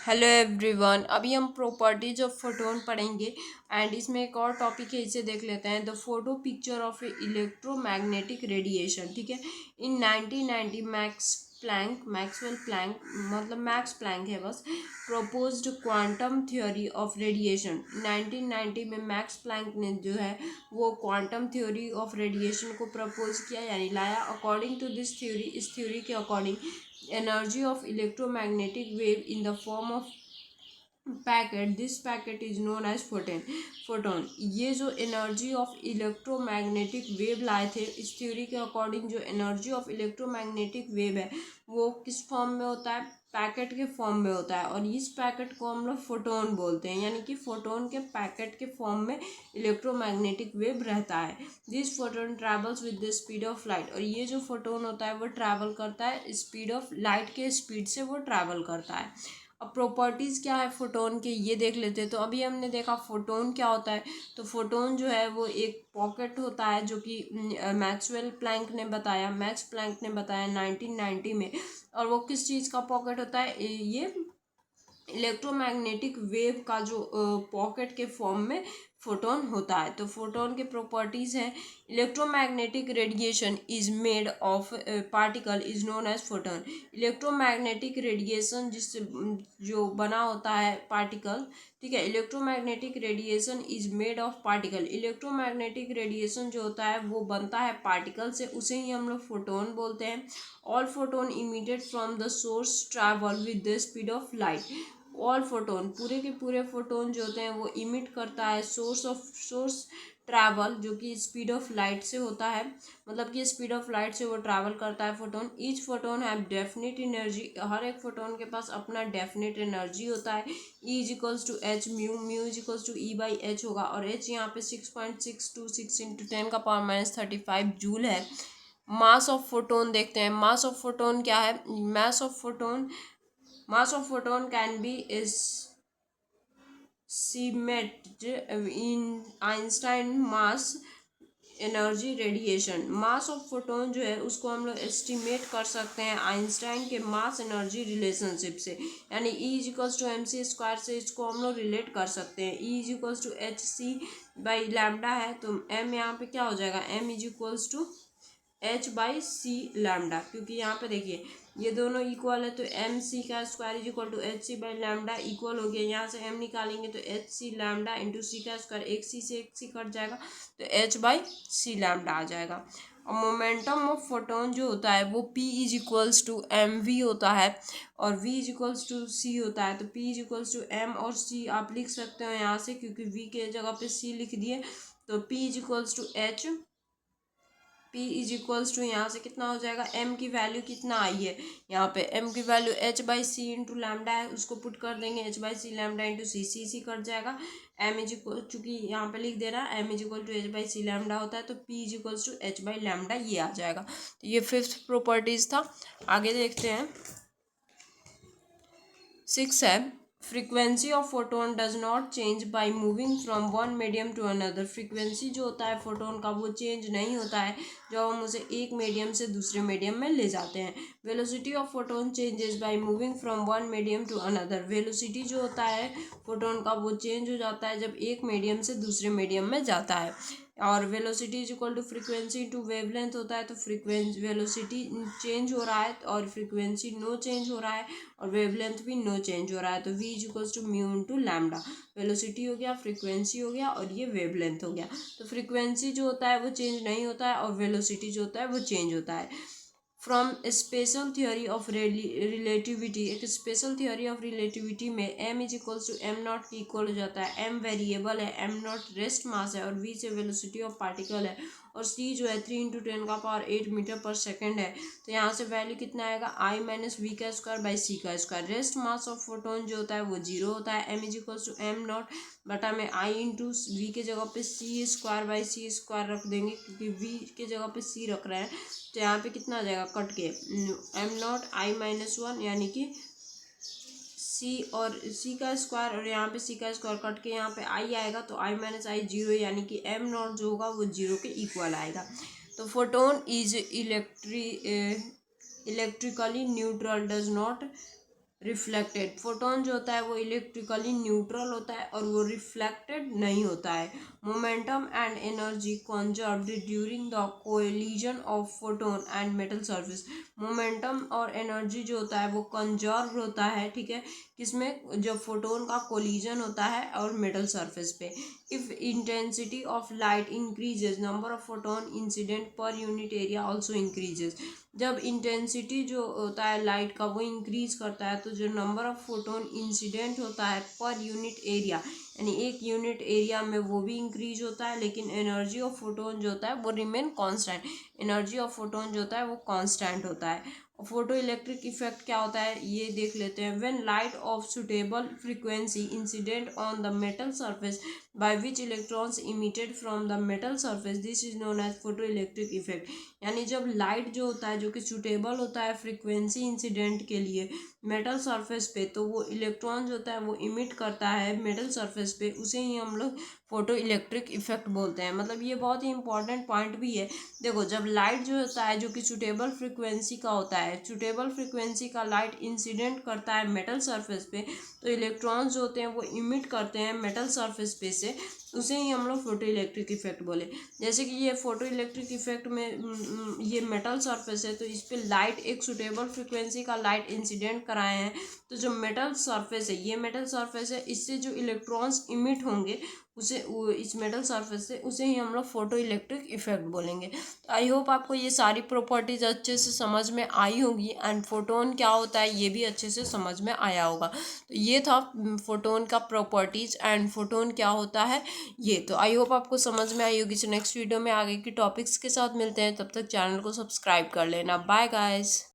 Hello everyone, अभी हम properties of photon पढ़ेंगे। एंड इसमें एक और टॉपिक है, इसे देख लेते हैं। The photo picture of A electromagnetic radiation. ठीक है। इन 1990 मैक्सवेल प्लैंक, मतलब मैक्स प्लैंक है बस, proposed quantum theory of radiation. 1990 में मैक्स प्लैंक ने जो है वो क्वांटम थ्योरी ऑफ रेडिएशन को प्रपोज किया, यानी लाया। अकॉर्डिंग टू दिस थ्योरी, इस थ्योरी के according energy of electromagnetic wave in the form of packet, this packet is known as photon. ये जो एनर्जी ऑफ इलेक्ट्रोमैग्नेटिक वेव लाए थे, इस थ्योरी के अकॉर्डिंग जो एनर्जी ऑफ इलेक्ट्रोमैग्नेटिक वेव है वो किस फॉर्म में होता है? पैकेट के फॉर्म में होता है। और इस पैकेट को हम लोग फोटोन बोलते हैं, यानी कि फोटोन के पैकेट के फॉर्म में इलेक्ट्रोमैग्नेटिक वेव रहता है। This photon travels with the speed of light. और ये जो फोटोन होता है वो ट्रैवल करता है स्पीड ऑफ लाइट के स्पीड से, वो ट्रैवल करता है। अब प्रॉपर्टीज़ क्या है फोटोन के, ये देख लेते हैं। तो अभी हमने देखा फोटोन क्या होता है। तो फोटोन जो है वो एक पॉकेट होता है, जो कि मैक्स प्लैंक ने बताया 1990 में। और वो किस चीज़ का पॉकेट होता है? ये इलेक्ट्रोमैग्नेटिक वेव का जो पॉकेट के फॉर्म में फोटोन होता है। तो फोटोन के प्रॉपर्टीज हैं, electromagnetic radiation is made of particle is known as photon. Electromagnetic radiation जिससे जो बना होता है पार्टिकल, ठीक है। Electromagnetic radiation is made of particle. Electromagnetic radiation जो होता है वो बनता है पार्टिकल से, उसे ही हम लोग फोटोन बोलते हैं। All photon emitted from the source travel with the speed of light. All photon, पूरे के पूरे फोटोन जो होते हैं वो इमिट करता है सोर्स ट्रैवल, जो कि स्पीड ऑफ लाइट से होता है। मतलब कि स्पीड ऑफ लाइट से वो ट्रैवल करता है photon. Each photon have definite energy. हर एक फोटोन के पास अपना डेफिनेट एनर्जी होता है। E is equals to H, mu is equals to E by H होगा। और एच यहाँ पे 6.626 इंटू 10⁻⁻35 जूल है। मास ऑफ फोटोन देखते हैं। मास ऑफ फोटोन क्या है? Mass of photon can be estimated in Einstein mass energy radiation. Mass of photon जो है उसको हम लोग एस्टिमेट कर सकते हैं आइंस्टाइन के मास एनर्जी रिलेशनशिप से, यानी E is equals to M C square से इसको हम लोग रिलेट कर सकते हैं। E is equals to H C by lambda है, तो एम यहाँ पे क्या हो जाएगा? M is equals to H by C lambda, क्योंकि यहाँ पे देखिए ये दोनों इक्वल है, तो एम सी का square is equal to H C by lambda equal हो गया। यहाँ से एम निकालेंगे तो H C lambda into C का स्क्वायर, एक सी से एक सी कट जाएगा, तो एच बाई सी लैम्डा आ जाएगा। और मोमेंटम ऑफ फोटोन जो होता है वो P is equals to M V होता है, और V is equals to C होता है। तो P is equals to M और सी आप लिख सकते हो यहाँ से, क्योंकि वी के जगह पे सी लिख दिए। तो P is equals to H, P is equals to यहाँ से कितना हो जाएगा? एम की वैल्यू कितना आई है यहाँ पे? एम की value H by C into lambda है, उसको पुट कर देंगे H by C lambda into C, C cut जाएगा। एम इज इक्वल, चूँकि यहाँ पे लिख दे रहा है M is equal to H by C lambda होता है, तो P is equals to H by lambda ये आ जाएगा। तो ये फिफ्थ प्रॉपर्टीज था। आगे देखते हैं। 6 है, frequency of photon does not change by moving from one medium to another. Frequency जो होता है फोटोन का वो चेंज नहीं होता है जब हम उसे एक मीडियम से दूसरे मीडियम में ले जाते हैं। Velocity of photon changes by moving from one medium to another. Velocity जो होता है फोटोन का वो चेंज हो जाता है जब एक मीडियम से दूसरे मीडियम में जाता है। और velocity is equal to frequency to wavelength होता है। तो फ्रीक्वेंसी, वेलोसिटी चेंज हो रहा है और फ्रीक्वेंसी नो चेंज हो रहा है, और वेवलेंथ भी नो चेंज हो रहा है। तो v is equals to mu into lambda. Velocity हो गया, फ्रीक्वेंसी हो गया, और ये वेवलेंथ हो गया। तो फ्रीक्वेंसी जो होता है वो चेंज नहीं होता है, और वेलोसिटी जो होता है वो चेंज होता है। From special theory of relativity, एक स्पेशल थियोरी ऑफ रिलेटिविटी में M is equals to M naught की इक्वल हो जाता है। एम वेरिएबल है, एम नॉट रेस्ट मास है, और वी से वेलोसिटी ऑफ पार्टिकल है, और सी जो है 3 इंटू 10⁻8 मीटर पर सेकेंड है। तो यहाँ से वैल्यू कितना आएगा? आई माइनस वी का स्क्वायर बाई सी का square. Rest mass of photon जो होता है वो जीरो होता है। M is equals to M naught बटा में आई इंटू वी के जगह पे C square by C square रख देंगे, क्योंकि वी के जगह पे सी रख रहे हैं। तो यहाँ पे कितना आ जाएगा कट के? Am not I minus one, यानी कि सी और सी का स्क्वायर, और यहाँ पे सी का स्क्वायर कट के यहाँ पे आई आएगा, तो आई माइनस आई जीरो, यानी कि एम नॉट जो होगा वो जीरो के इक्वल आएगा। तो photon is electrically neutral, does not reflected. Photon जो होता है वो इलेक्ट्रिकली न्यूट्रल होता है और वो रिफ्लेक्टेड नहीं होता है। Momentum and energy conserved during the collision of photon and metal surface. Momentum और एनर्जी जो होता है वो कंजर्व होता है, ठीक है, किसमें, जब फोटोन का कोलिजन होता है और मेटल सरफेस पे। If intensity of light increases, number of photon incident per unit area also increases. जब इंटेंसिटी जो होता है लाइट का वो इंक्रीज करता है तो जो नंबर ऑफ फोटोन इंसिडेंट होता है पर यूनिट एरिया, यानी एक यूनिट एरिया में, वो भी इंक्रीज होता है, लेकिन एनर्जी ऑफ फोटोन जो होता है वो remain constant. Energy of photon जो होता है वो कांस्टेंट होता है। फोटो इलेक्ट्रिक इफेक्ट क्या होता है ये देख लेते हैं। When light of suitable frequency incident on the metal surface by which electrons emitted from the metal surface, this is known as photoelectric effect। यानी जब लाइट जो होता है जो कि सुटेबल होता है फ्रीक्वेंसी इंसिडेंट के लिए मेटल सरफेस पे, तो वो इलेक्ट्रॉन जो होता है वो इमिट करता है मेटल सरफेस पे, उसे ही हम लोग फोटो इलेक्ट्रिक इफेक्ट बोलते हैं। मतलब ये बहुत ही इंपॉर्टेंट पॉइंट भी है। देखो, जब लाइट जो होता है जो कि सुटेबल फ्रीक्वेंसी का होता है, सुटेबल फ्रीक्वेंसी का लाइट इंसिडेंट करता है मेटल सरफेस पे, तो इलेक्ट्रॉन्स जो होते हैं वो इमिट करते हैं मेटल सरफेस पे से, उसे ही हम लोग फोटो इलेक्ट्रिक इफेक्ट बोले। जैसे कि ये फोटो इलेक्ट्रिक इफेक्ट में ये मेटल सरफेस है तो इस पर लाइट, एक सुटेबल फ्रीक्वेंसी का लाइट इंसिडेंट कराए हैं, तो जो मेटल सरफेस है, ये मेटल सरफेस है, इससे जो इलेक्ट्रॉन्स इमिट होंगे उसे, इस मेटल सरफेस से, उसे ही हम लोग फोटो इलेक्ट्रिक इफेक्ट बोलेंगे। तो आई होप आपको ये सारी प्रॉपर्टीज अच्छे से समझ में आई होगी एंड फोटोन क्या होता है ये भी अच्छे से समझ में आया होगा। तो ये था फोटोन का प्रॉपर्टीज एंड फोटोन क्या होता है ये। तो आई होप आपको समझ में आई होगी। सो नेक्स्ट वीडियो में आगे की टॉपिक्स के साथ मिलते हैं, तब तक चैनल को सब्सक्राइब कर लेना। Bye guys.